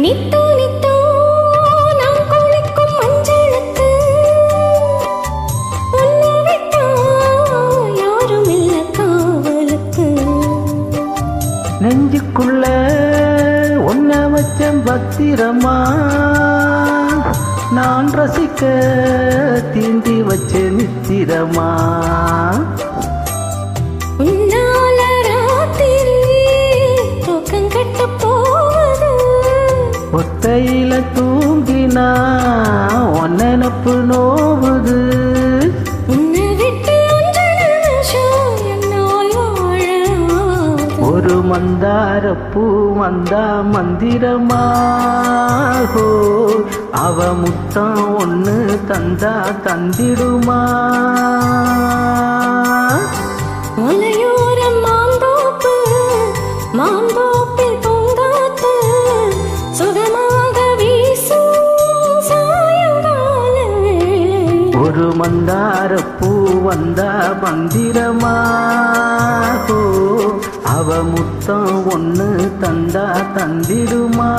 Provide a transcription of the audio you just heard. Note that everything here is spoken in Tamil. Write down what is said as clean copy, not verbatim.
நித்தோ நித்தோ நான் குளிக்கும் மஞ்சளுக்கு உன்னை விட்டா யாரும் இல்ல காவலுக்கு. நெஞ்சுக்குள்ள ஒன்ன வச்ச பத்திரமா நான் ரசிக்க தீண்டி வச்ச நித்திரமா. உன்னால ராத்திரி தூக்கம் கெட்டு போகுது. ஒத்தையில தூங்கினா உன் நினப்பு நோவுது. உன்னை விட்டு ஒன்று நிமிஷம் என்னால் வாழாது. ஒரு மந்தார பூ வந்தா மந்திரமாகோ அவ முத்தம் ஒண்ணு தந்தா தந்திடுமா. மலையோரம் மாந்தோப்பு மாந்தோப்பில் பூங்காத்து சுகமாக வீசும் சாயங்கால வேளை. ஒரு மந்தார பூ வந்தா மந்திரமாகோ அவ முத்தம் ஒண்ணு தந்தா தந்திடுமா.